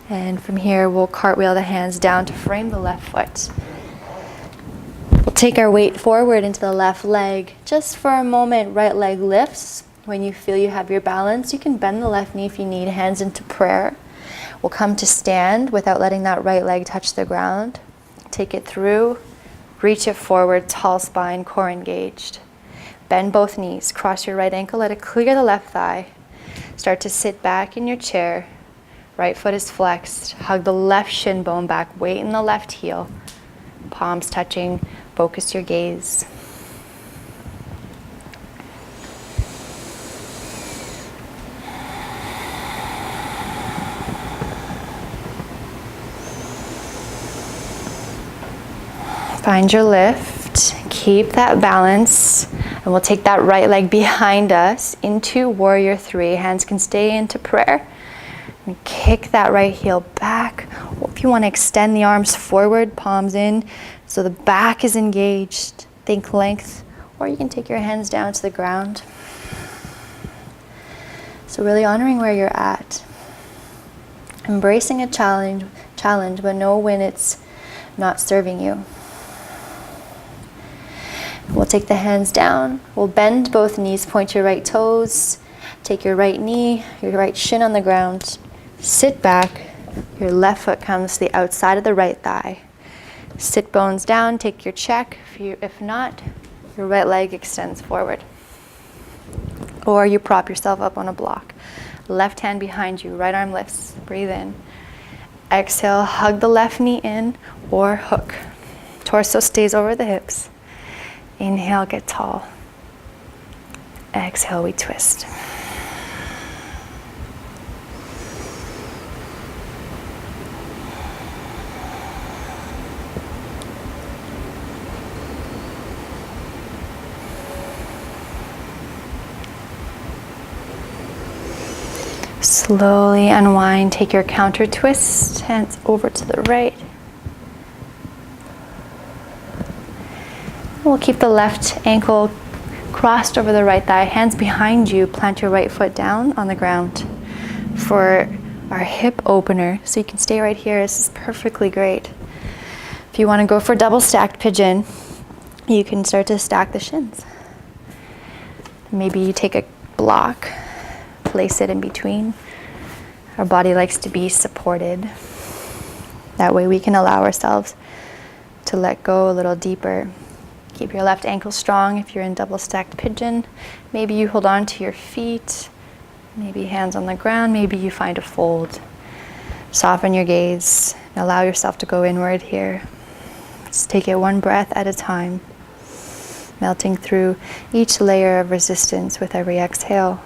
And from here, we'll cartwheel the hands down to frame the left foot. We'll take our weight forward into the left leg. Just for a moment, right leg lifts. When you feel you have your balance, you can bend the left knee if you need, hands into prayer. We'll come to stand without letting that right leg touch the ground. Take it through, reach it forward, tall spine, core engaged. Bend both knees, cross your right ankle, let it clear the left thigh. Start to sit back in your chair. Right foot is flexed. Hug the left shin bone back, weight in the left heel. Palms touching, focus your gaze. Find your lift, keep that balance, and we'll take that right leg behind us into warrior three. Hands can stay into prayer. And kick that right heel back. If you want to extend the arms forward, palms in, so the back is engaged. Think length, or you can take your hands down to the ground. So really honoring where you're at. Embracing a challenge, but know when it's not serving you. We'll take the hands down. We'll bend both knees, point your right toes. Take your right knee, your right shin on the ground. Sit back. Your left foot comes to the outside of the right thigh. Sit bones down, take your check. If not, your right leg extends forward. Or you prop yourself up on a block. Left hand behind you, right arm lifts. Breathe in. Exhale, hug the left knee in or hook. Torso stays over the hips. Inhale, get tall. Exhale, we twist. Slowly unwind, take your counter twist, hands over to the right. We'll keep the left ankle crossed over the right thigh, hands behind you, plant your right foot down on the ground. For our hip opener, so you can stay right here, this is perfectly great. If you want to go for double stacked pigeon, you can start to stack the shins. Maybe you take a block, place it in between. Our body likes to be supported. That way we can allow ourselves to let go a little deeper. Keep your left ankle strong if you're in double stacked pigeon. Maybe you hold on to your feet, maybe hands on the ground, maybe you find a fold. Soften your gaze and allow yourself to go inward here. Just take it one breath at a time, melting through each layer of resistance with every exhale.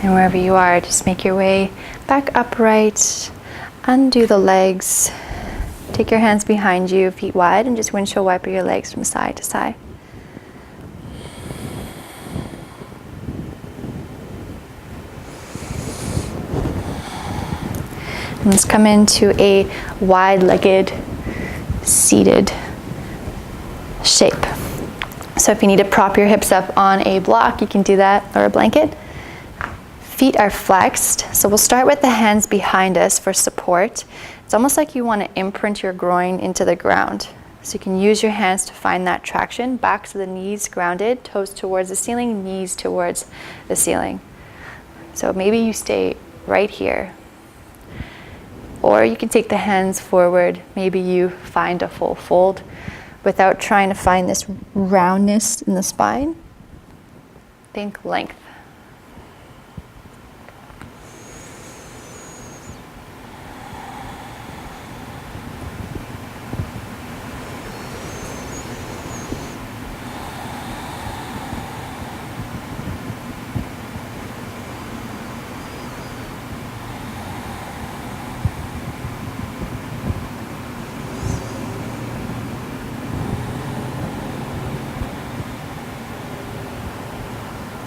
And wherever you are, just make your way back upright, undo the legs, take your hands behind you, feet wide, and just windshield wiper your legs from side to side. And let's come into a wide-legged, seated shape. So if you need to prop your hips up on a block, you can do that, or a blanket. Feet are flexed, so we'll start with the hands behind us for support. It's almost like you want to imprint your groin into the ground. So you can use your hands to find that traction, back to the knees grounded, toes towards the ceiling, knees towards the ceiling. So maybe you stay right here. Or you can take the hands forward, maybe you find a full fold without trying to find this roundness in the spine. Think length.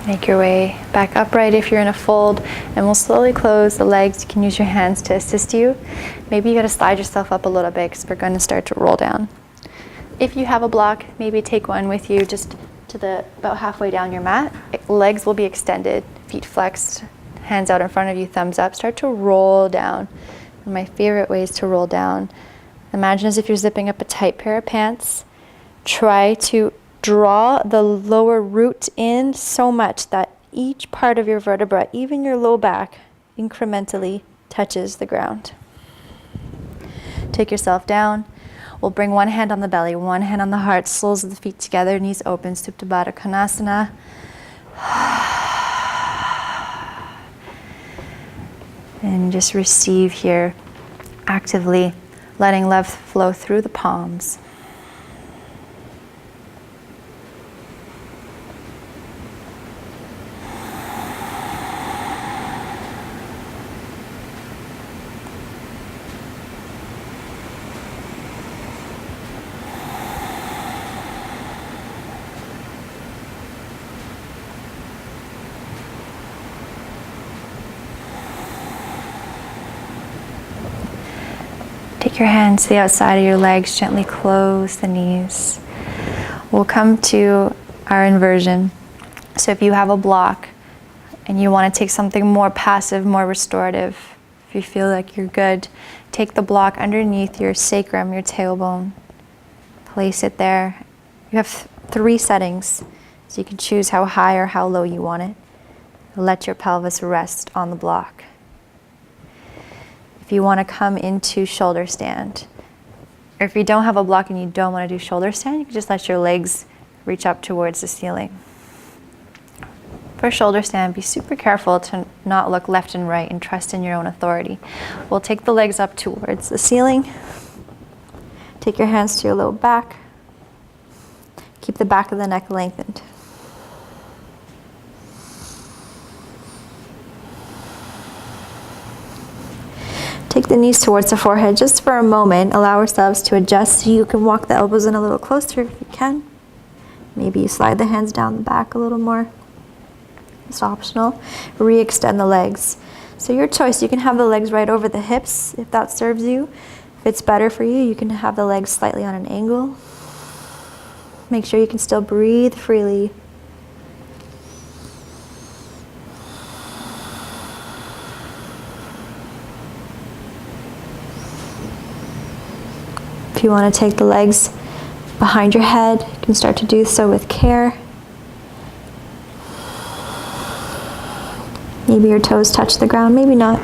Make your way back upright if you're in a fold, and we'll slowly close the legs. You can use your hands to assist you. Maybe you gotta slide yourself up a little bit because we're gonna start to roll down. If you have a block, maybe take one with you just to about halfway down your mat. Legs will be extended, feet flexed, hands out in front of you, thumbs up. Start to roll down. One of my favorite ways to roll down. Imagine as if you're zipping up a tight pair of pants. Try to draw the lower root in so much that each part of your vertebra, even your low back, incrementally touches the ground. Take yourself down. We'll bring one hand on the belly, one hand on the heart, soles of the feet together, knees open, Supta Baddha Konasana. And just receive here, actively letting love flow through the palms. Take your hands to the outside of your legs, gently close the knees. We'll come to our inversion. So if you have a block and you want to take something more passive, more restorative, if you feel like you're good, take the block underneath your sacrum, your tailbone. Place it there. You have 3 settings, so you can choose how high or how low you want it. Let your pelvis rest on the block. If you want to come into shoulder stand, or if you don't have a block and you don't want to do shoulder stand, you can just let your legs reach up towards the ceiling. For shoulder stand, be super careful to not look left and right and trust in your own authority. We'll take the legs up towards the ceiling. Take your hands to your low back. Keep the back of the neck lengthened. Take the knees towards the forehead just for a moment. Allow ourselves to adjust so you can walk the elbows in a little closer if you can. Maybe you slide the hands down the back a little more. It's optional. Re-extend the legs. So your choice, you can have the legs right over the hips if that serves you. If it's better for you, you can have the legs slightly on an angle. Make sure you can still breathe freely. If you want to take the legs behind your head, you can start to do so with care. Maybe your toes touch the ground, maybe not.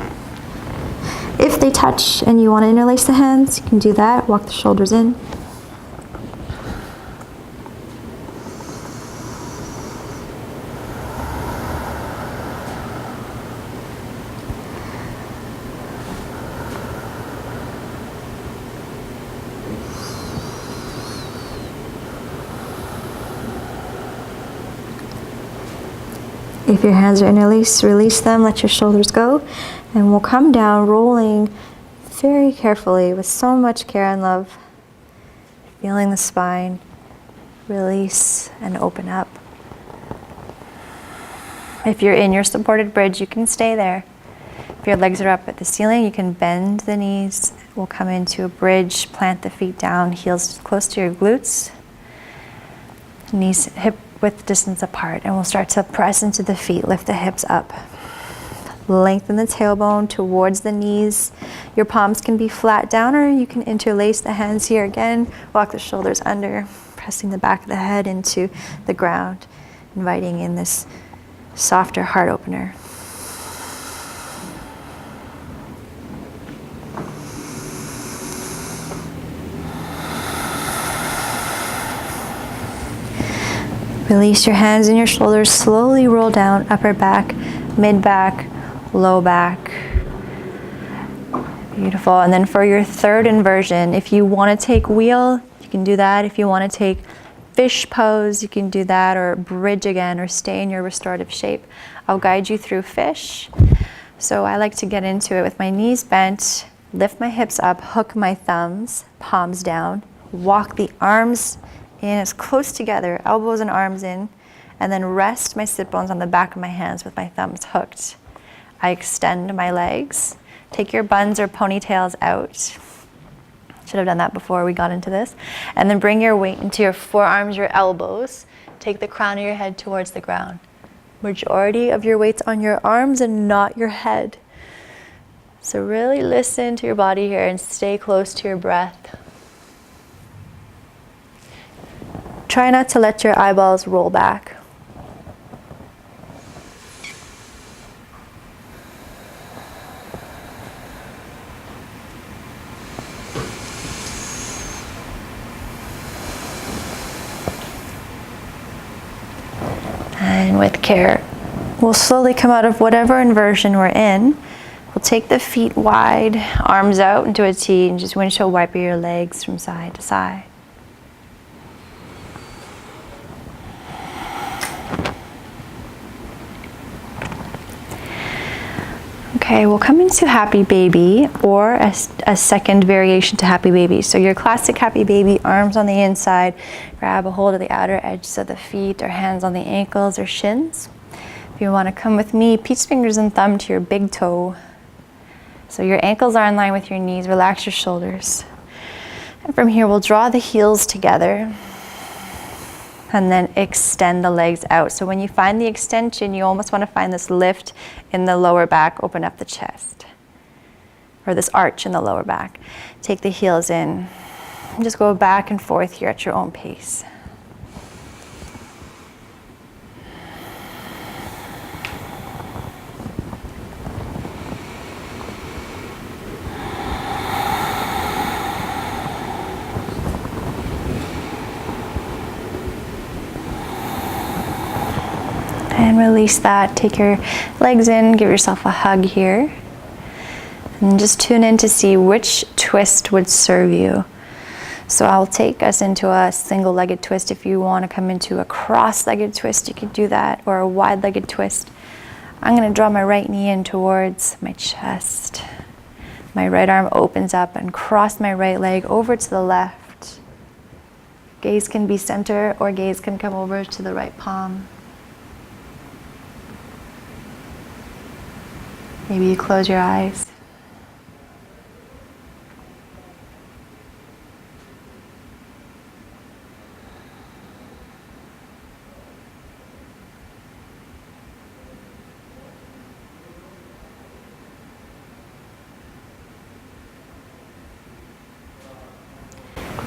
If they touch and you want to interlace the hands, you can do that. Walk the shoulders in. If your hands are interlaced, release them, let your shoulders go, and we'll come down, rolling very carefully with so much care and love. Feeling the spine, release and open up. If you're in your supported bridge, you can stay there. If your legs are up at the ceiling, you can bend the knees. We'll come into a bridge, plant the feet down, heels close to your glutes. Knees hip width distance apart, and we'll start to press into the feet, lift the hips up. Lengthen the tailbone towards the knees. Your palms can be flat down, or you can interlace the hands here again. Walk the shoulders under, pressing the back of the head into the ground, inviting in this softer heart opener. Release your hands and your shoulders. Slowly roll down, upper back, mid back, low back. Beautiful. And then for your third inversion, if you want to take wheel, you can do that. If you want to take fish pose, you can do that, or bridge again, or stay in your restorative shape. I'll guide you through fish. So I like to get into it with my knees bent, lift my hips up, hook my thumbs, palms down, walk the arms in as close together, elbows and arms in, and then rest my sit bones on the back of my hands with my thumbs hooked. I extend my legs. Take your buns or ponytails out. Should have done that before we got into this. And then bring your weight into your forearms, your elbows. Take the crown of your head towards the ground. Majority of your weight's on your arms and not your head. So really listen to your body here and stay close to your breath. Try not to let your eyeballs roll back. And with care, we'll slowly come out of whatever inversion we're in. We'll take the feet wide, arms out into a T, and just windshield wiper your legs from side to side. Okay, we'll come into Happy Baby, or a second variation to Happy Baby. So your classic Happy Baby, arms on the inside, grab a hold of the outer edges of the feet, or hands on the ankles or shins. If you want to come with me, peach fingers and thumb to your big toe. So your ankles are in line with your knees, relax your shoulders. And from here, we'll draw the heels together and then extend the legs out. So when you find the extension, you almost want to find this lift in the lower back, open up the chest, or this arch in the lower back. Take the heels in, and just go back and forth here at your own pace. And release that. Take your legs in, give yourself a hug here. And just tune in to see which twist would serve you. So I'll take us into a single-legged twist. If you want to come into a cross-legged twist, you could do that, or a wide-legged twist. I'm going to draw my right knee in towards my chest. My right arm opens up and cross my right leg over to the left. Gaze can be center, or gaze can come over to the right palm. Maybe you close your eyes.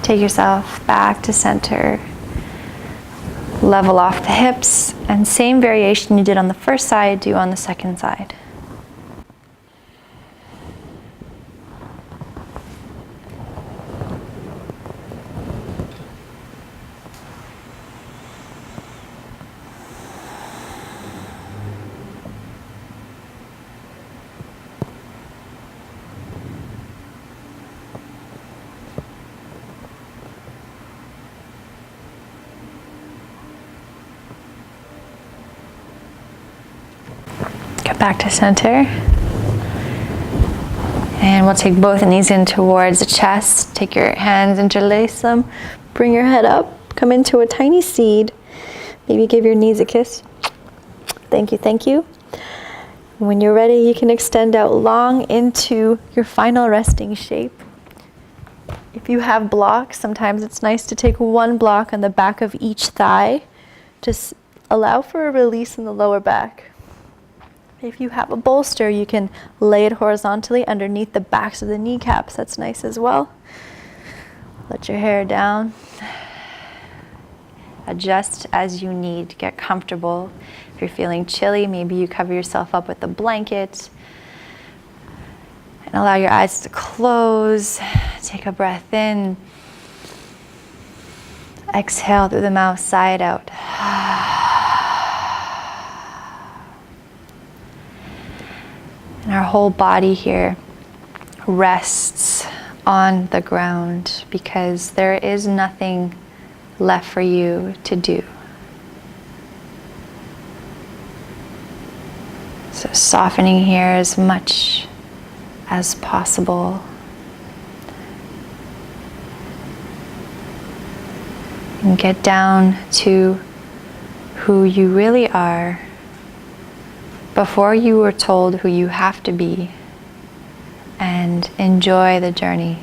Take yourself back to center. Level off the hips, and same variation you did on the first side, do on the second side. Back to center. And we'll take both knees in towards the chest. Take your hands, interlace them. Bring your head up. Come into a tiny seed. Maybe give your knees a kiss. Thank you, thank you. When you're ready, you can extend out long into your final resting shape. If you have blocks, sometimes it's nice to take one block on the back of each thigh. Just allow for a release in the lower back. If you have a bolster, you can lay it horizontally underneath the backs of the kneecaps. That's nice as well. Let your hair down. Adjust as you need. Get comfortable. If you're feeling chilly, maybe you cover yourself up with a blanket. And allow your eyes to close. Take a breath in. Exhale through the mouth, sigh it out. And our whole body here rests on the ground because there is nothing left for you to do. So softening here as much as possible. And get down to who you really are before you were told who you have to be, and enjoy the journey.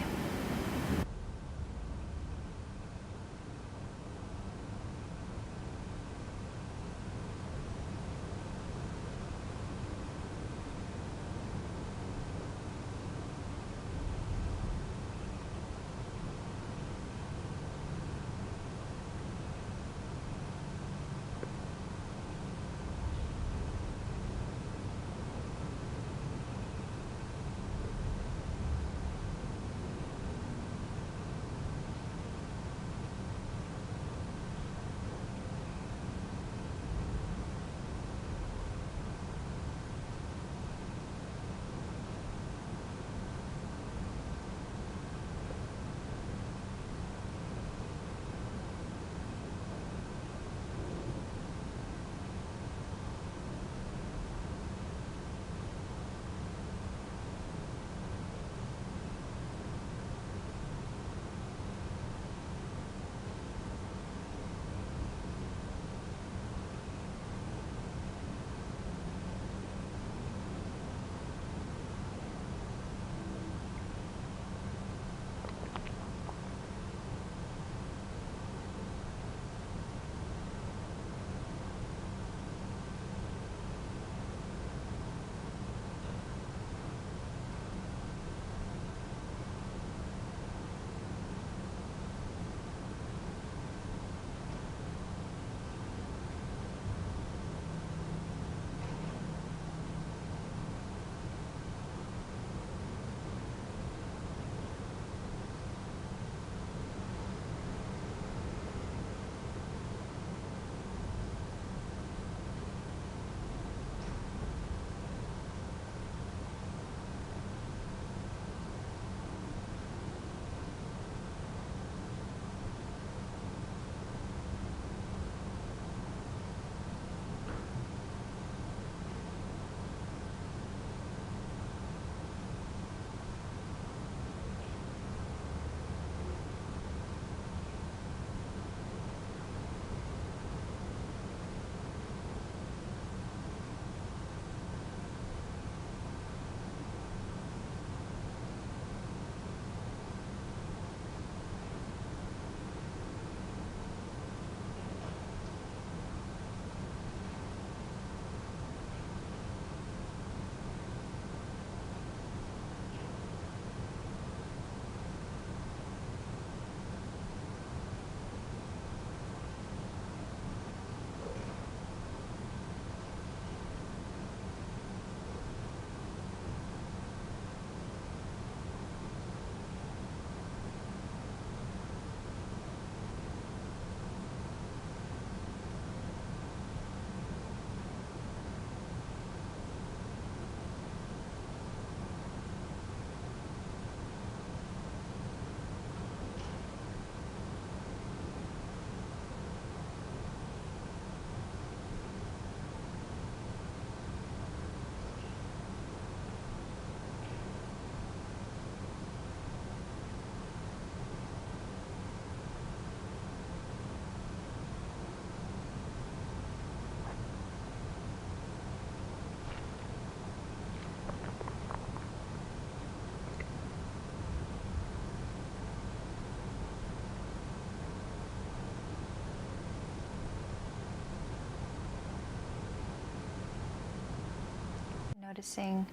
Noticing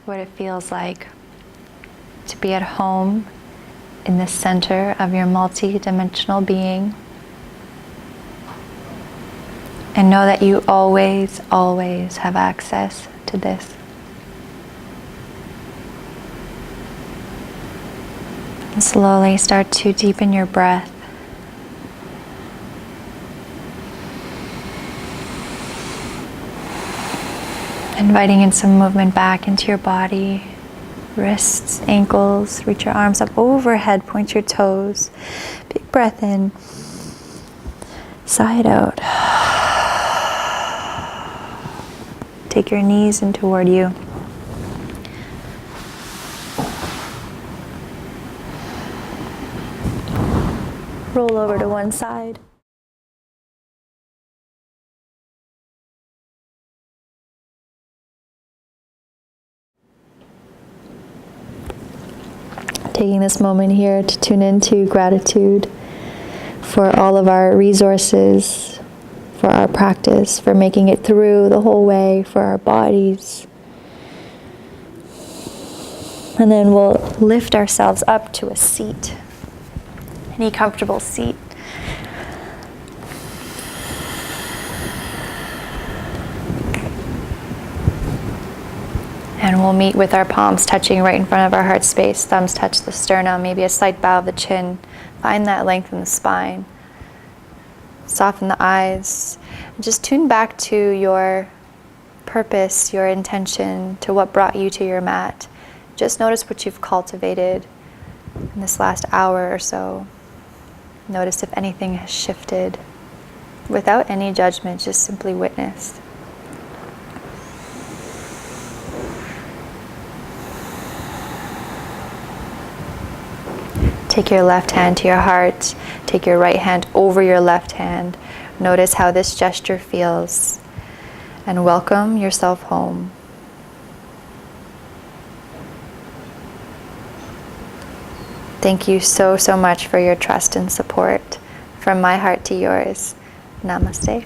what it feels like to be at home in the center of your multi-dimensional being. And know that you always, always have access to this. And slowly start to deepen your breath. Inviting in some movement back into your body. Wrists, ankles, reach your arms up overhead, point your toes. Big breath in. Sigh it out. Take your knees in toward you. Roll over to one side. taking this moment here to tune into gratitude for all of our resources, for our practice, for making it through the whole way, for our bodies. And then we'll lift ourselves up to a seat, any comfortable seat. And we'll meet with our palms touching right in front of our heart space. Thumbs touch the sternum, maybe a slight bow of the chin. Find that length in the spine. Soften the eyes. And just tune back to your purpose, your intention, to what brought you to your mat. Just notice what you've cultivated in this last hour or so. Notice if anything has shifted. Without any judgment, just simply witness. Take your left hand to your heart. Take your right hand over your left hand. Notice how this gesture feels. And welcome yourself home. Thank you so, so much for your trust and support. From my heart to yours. Namaste.